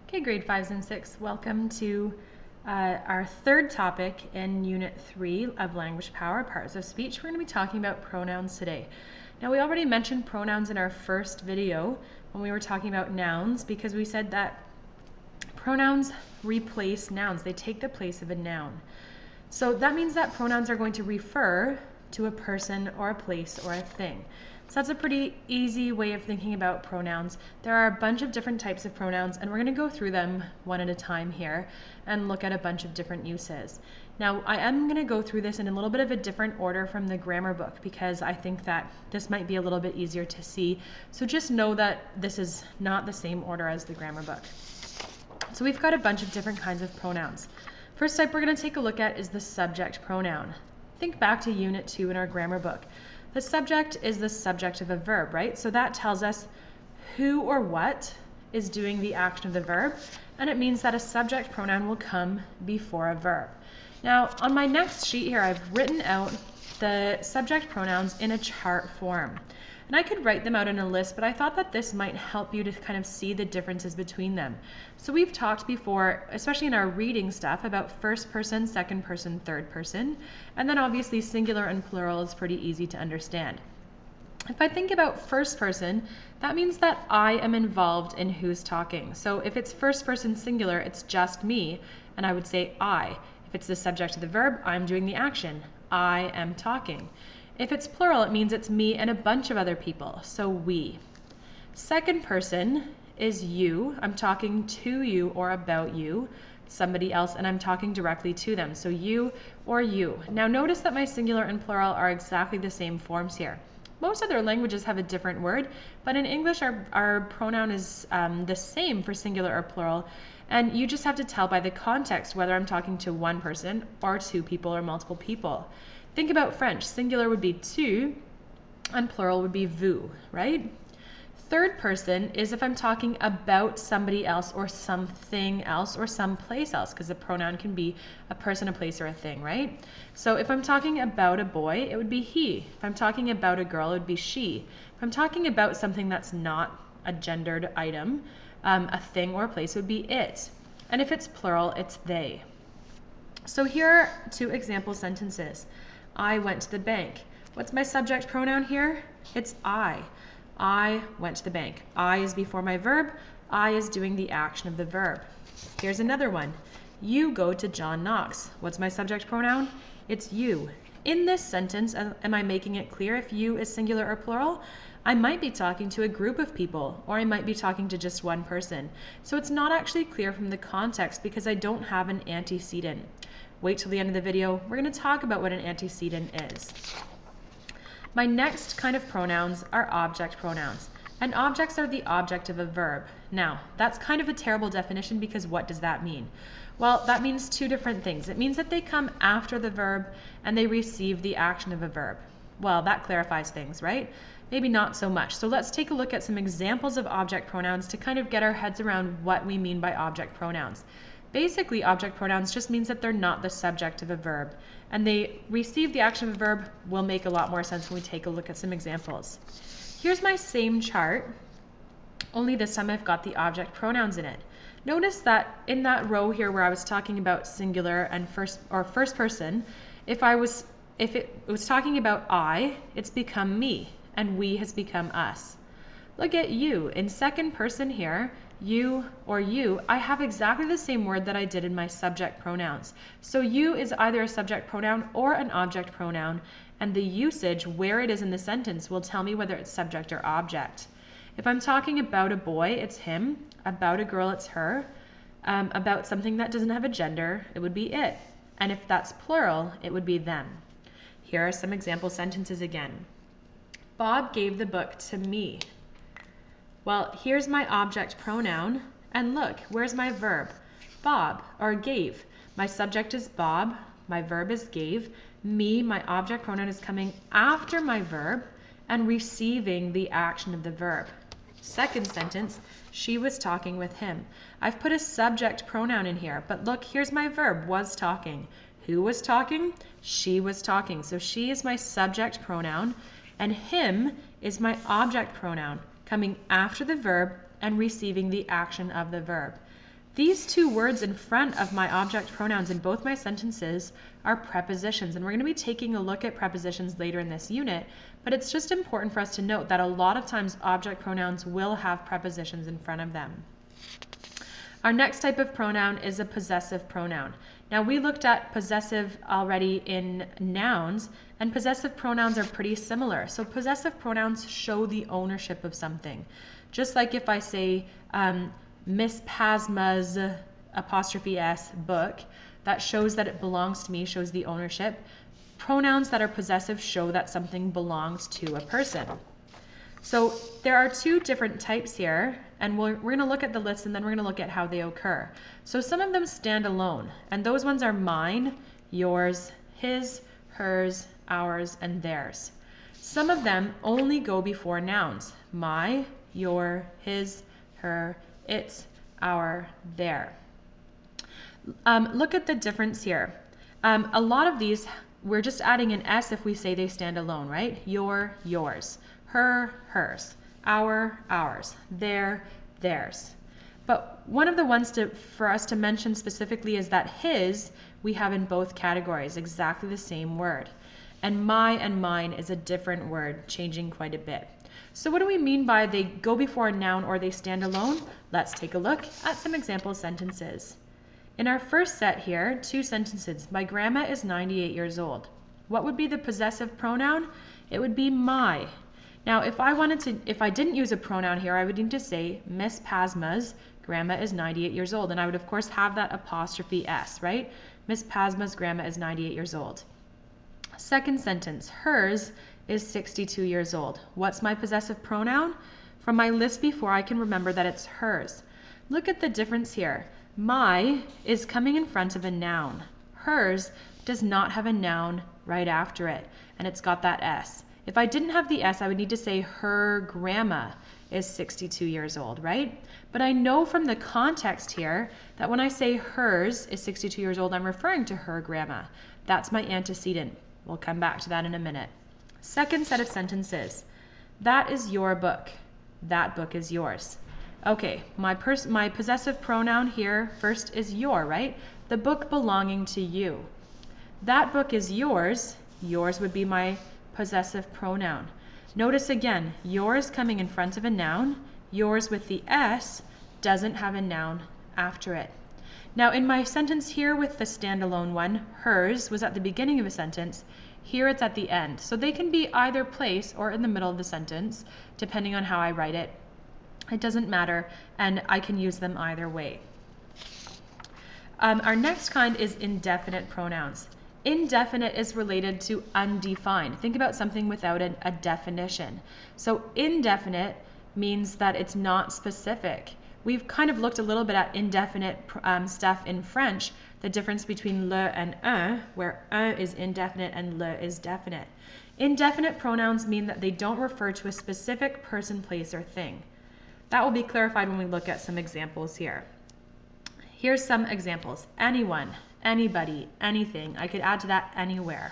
Okay, grade 5s and 6, welcome to our third topic in Unit 3 of Language Power, Parts of Speech. We're going to be talking about pronouns today. Now, we already mentioned pronouns in our first video when we were talking about nouns because we said that pronouns replace nouns. They take the place of a noun. So that means that pronouns are going to refer to a person or a place or a thing. So that's a pretty easy way of thinking about pronouns. There are a bunch of different types of pronouns, and we're going to go through them one at a time here and look at a bunch of different uses. Now, I am going to go through this in a little bit of a different order from the grammar book because I think that this might be a little bit easier to see. So just know that this is not the same order as the grammar book. So we've got a bunch of different kinds of pronouns. First type we're going to take a look at is the subject pronoun. Think back to Unit 2 in our grammar book. The subject is the subject of a verb, right? So that tells us who or what is doing the action of the verb, and it means that a subject pronoun will come before a verb. Now, on my next sheet here, I've written out the subject pronouns in a chart form. And I could write them out in a list, but I thought that this might help you to kind of see the differences between them. So we've talked before, especially in our reading stuff, about first person, second person, third person. And then obviously singular and plural is pretty easy to understand. If I think about first person, that means that I am involved in who's talking. So if it's first person singular, it's just me, and I would say I. If it's the subject of the verb, I'm doing the action. I am talking. If it's plural, it means it's me and a bunch of other people, so we. Second person is you. I'm talking to you or about you, somebody else, and I'm talking directly to them, so you or you. Now notice that my singular and plural are exactly the same forms here. Most other languages have a different word, but in English our pronoun is the same for singular or plural, and you just have to tell by the context whether I'm talking to one person or two people or multiple people. Think about French. Singular would be tu, and plural would be vous, right? Third person is if I'm talking about somebody else or something else or someplace else, because a pronoun can be a person, a place, or a thing, right? So if I'm talking about a boy, it would be he. If I'm talking about a girl, it would be she. If I'm talking about something that's not a gendered item, a thing or a place, it would be it. And if it's plural, it's they. So here are two example sentences. I went to the bank. What's my subject pronoun here? It's I. I went to the bank. I is before my verb. I is doing the action of the verb. Here's another one. You go to John Knox. What's my subject pronoun? It's you. In this sentence, am I making it clear if you is singular or plural? I might be talking to a group of people, or I might be talking to just one person. So it's not actually clear from the context because I don't have an antecedent. Wait till the end of the video. We're going to talk about what an antecedent is. My next kind of pronouns are object pronouns. And objects are the object of a verb. Now, that's kind of a terrible definition because what does that mean? Well, that means two different things. It means that they come after the verb and they receive the action of a verb. Well, that clarifies things, right? Maybe not so much. So let's take a look at some examples of object pronouns to kind of get our heads around what we mean by object pronouns. Basically, object pronouns just means that they're not the subject of a verb, and they receive the action of a verb will make a lot more sense when we take a look at some examples. Here's my same chart, only this time I've got the object pronouns in it. Notice that in that row here where I was talking about singular and first person, if it was talking about I, it's become me, and we has become us. Look at you. In second person here, you or you, I have exactly the same word that I did in my subject pronouns. So you is either a subject pronoun or an object pronoun, and the usage, where it is in the sentence, will tell me whether it's subject or object. If I'm talking about a boy, it's him. About a girl, it's her. About something that doesn't have a gender, it would be it. And if that's plural, it would be them. Here are some example sentences again. Bob gave the book to me. Well, here's my object pronoun, and look, where's my verb? Bob, or gave. My subject is Bob, my verb is gave. Me, my object pronoun, is coming after my verb and receiving the action of the verb. Second sentence, she was talking with him. I've put a subject pronoun in here, but look, here's my verb, was talking. Who was talking? She was talking. So she is my subject pronoun, and him is my object pronoun, coming after the verb and receiving the action of the verb. These two words in front of my object pronouns in both my sentences are prepositions, and we're going to be taking a look at prepositions later in this unit, but it's just important for us to note that a lot of times object pronouns will have prepositions in front of them. Our next type of pronoun is a possessive pronoun. Now we looked at possessive already in nouns, and possessive pronouns are pretty similar. So possessive pronouns show the ownership of something. Just like if I say Miss Pasma's '(s) book, that shows that it belongs to me, shows the ownership. Pronouns that are possessive show that something belongs to a person. So there are two different types here, and we're going to look at the list and then we're going to look at how they occur. So some of them stand alone, and those ones are mine, yours, his, hers, ours, and theirs. Some of them only go before nouns: my, your, his, her, its, our, their. Look at the difference here. A lot of these, we're just adding an S if we say they stand alone, right? Your, yours. Her, hers. Our, ours. Their, theirs. But one of the ones for us to mention specifically is that his, we have in both categories, exactly the same word. And my and mine is a different word, changing quite a bit. So what do we mean by they go before a noun or they stand alone? Let's take a look at some example sentences. In our first set here, two sentences. My grandma is 98 years old. What would be the possessive pronoun? It would be my. Now, if I didn't use a pronoun here, I would need to say Miss Pasma's grandma is 98 years old. And I would, of course, have that apostrophe S, right? Miss Pasma's grandma is 98 years old. Second sentence, hers is 62 years old. What's my possessive pronoun? From my list before, I can remember that it's hers. Look at the difference here. My is coming in front of a noun. Hers does not have a noun right after it, and it's got that S. If I didn't have the S, I would need to say her grandma is 62 years old, right? But I know from the context here that when I say hers is 62 years old, I'm referring to her grandma. That's my antecedent. We'll come back to that in a minute. Second set of sentences. That is your book. That book is yours. Okay, my possessive pronoun here first is your, right? The book belonging to you. That book is yours. Yours would be my possessive pronoun. Notice again, yours coming in front of a noun. Yours with the S doesn't have a noun after it. Now in my sentence here with the standalone one, hers was at the beginning of a sentence. Here it's at the end. So they can be either place or in the middle of the sentence, depending on how I write it. It doesn't matter, and I can use them either way. Our next kind is indefinite pronouns. Indefinite is related to undefined. Think about something without a definition. So indefinite means that it's not specific. We've kind of looked a little bit at indefinite stuff in French, the difference between le and un, where un is indefinite and le is definite. Indefinite pronouns mean that they don't refer to a specific person, place, or thing. That will be clarified when we look at some examples here. Here's some examples. Anyone, anybody, anything. I could add to that anywhere.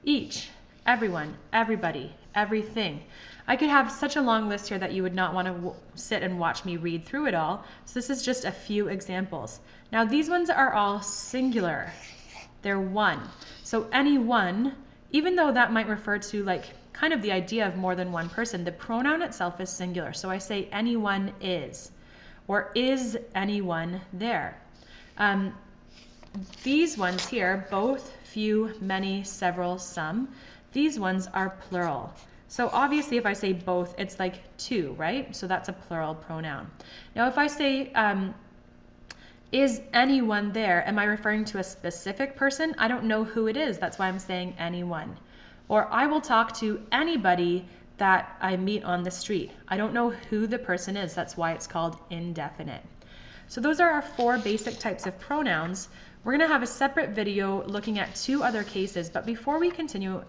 Each, everyone, everybody, everything. I could have such a long list here that you would not want to sit and watch me read through it all. So this is just a few examples. Now these ones are all singular. They're one. So anyone, even though that might refer to like kind of the idea of more than one person, the pronoun itself is singular. So I say anyone is, or is anyone there. These ones here, both, few, many, several, some, these ones are plural. So obviously if I say both, it's like two, right? So that's a plural pronoun. Now if I say, is anyone there, am I referring to a specific person? I don't know who it is. That's why I'm saying anyone. Or I will talk to anybody that I meet on the street. I don't know who the person is. That's why it's called indefinite. So those are our four basic types of pronouns. We're going to have a separate video looking at two other cases. But before we continue,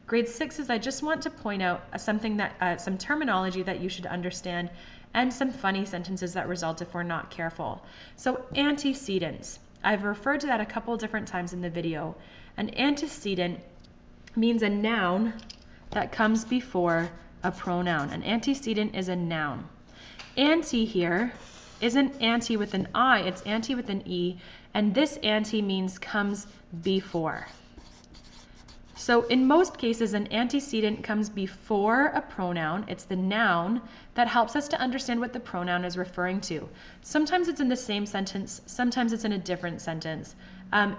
grade 6s, I just want to point out something that some terminology that you should understand and some funny sentences that result if we're not careful. So antecedents. I've referred to that a couple different times in the video. An antecedent means a noun that comes before a pronoun. An antecedent is a noun. Ante here isn't ante with an I, it's ante with an E, and this ante means comes before. So in most cases, an antecedent comes before a pronoun. It's the noun that helps us to understand what the pronoun is referring to. Sometimes it's in the same sentence, sometimes it's in a different sentence.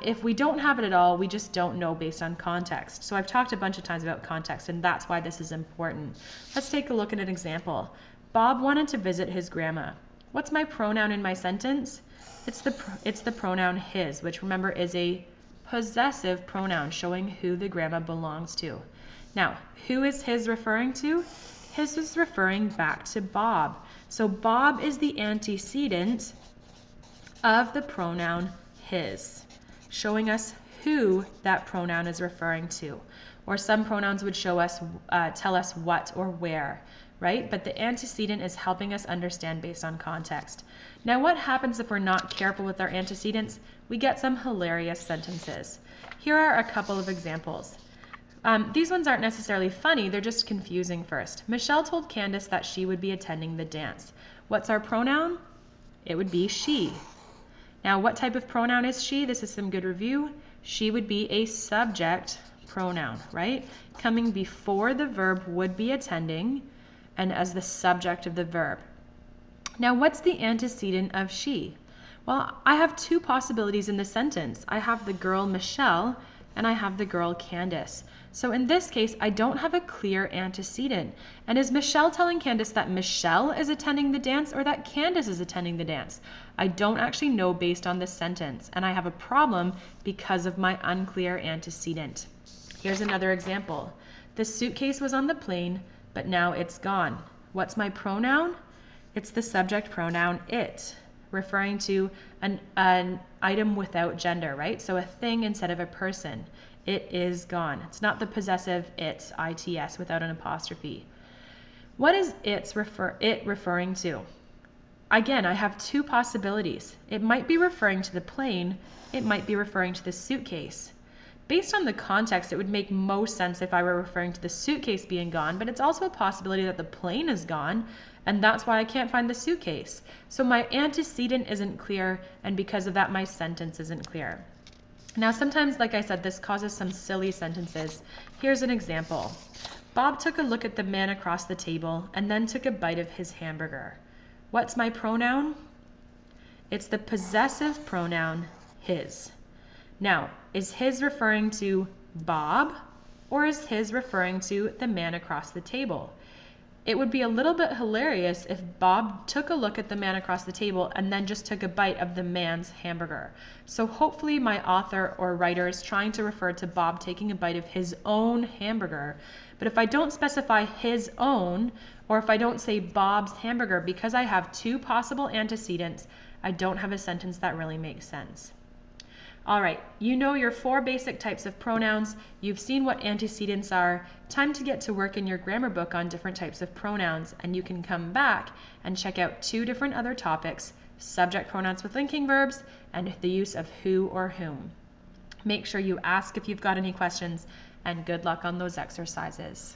If we don't have it at all, we just don't know based on context. So I've talked a bunch of times about context, and that's why this is important. Let's take a look at an example. Bob wanted to visit his grandma. What's my pronoun in my sentence? It's the pronoun his, which remember is a possessive pronoun showing who the grandma belongs to. Now, who is his referring to? His is referring back to Bob. So Bob is the antecedent of the pronoun his, showing us who that pronoun is referring to. Or some pronouns would show us, tell us what or where, right? But the antecedent is helping us understand based on context. Now, what happens if we're not careful with our antecedents? We get some hilarious sentences. Here are a couple of examples. These ones aren't necessarily funny, they're just confusing first. Michelle told Candace that she would be attending the dance. What's our pronoun? It would be she. Now, what type of pronoun is she? This is some good review. She would be a subject pronoun, right? Coming before the verb would be attending and as the subject of the verb. Now, what's the antecedent of she? Well, I have two possibilities in the sentence. I have the girl Michelle and I have the girl Candace. So in this case, I don't have a clear antecedent. And is Michelle telling Candace that Michelle is attending the dance or that Candace is attending the dance? I don't actually know based on this sentence, and I have a problem because of my unclear antecedent. Here's another example. The suitcase was on the plane, but now it's gone. What's my pronoun? It's the subject pronoun it, referring to an item without gender, right? So a thing instead of a person. It is gone. It's not the possessive it, its, without an apostrophe. What is it referring to? Again, I have two possibilities. It might be referring to the plane. It might be referring to the suitcase. Based on the context, it would make most sense if I were referring to the suitcase being gone, but it's also a possibility that the plane is gone, and that's why I can't find the suitcase. So my antecedent isn't clear, and because of that, my sentence isn't clear. Now, sometimes, like I said, this causes some silly sentences. Here's an example. Bob took a look at the man across the table and then took a bite of his hamburger. What's my pronoun? It's the possessive pronoun his. Now, is his referring to Bob or is his referring to the man across the table? It would be a little bit hilarious if Bob took a look at the man across the table and then just took a bite of the man's hamburger. So hopefully my author or writer is trying to refer to Bob taking a bite of his own hamburger. But if I don't specify his own, or if I don't say Bob's hamburger, because I have two possible antecedents, I don't have a sentence that really makes sense. All right, you know your 4 basic types of pronouns. You've seen what antecedents are. Time to get to work in your grammar book on different types of pronouns, and you can come back and check out 2 different other topics, subject pronouns with linking verbs and the use of who or whom. Make sure you ask if you've got any questions, and good luck on those exercises.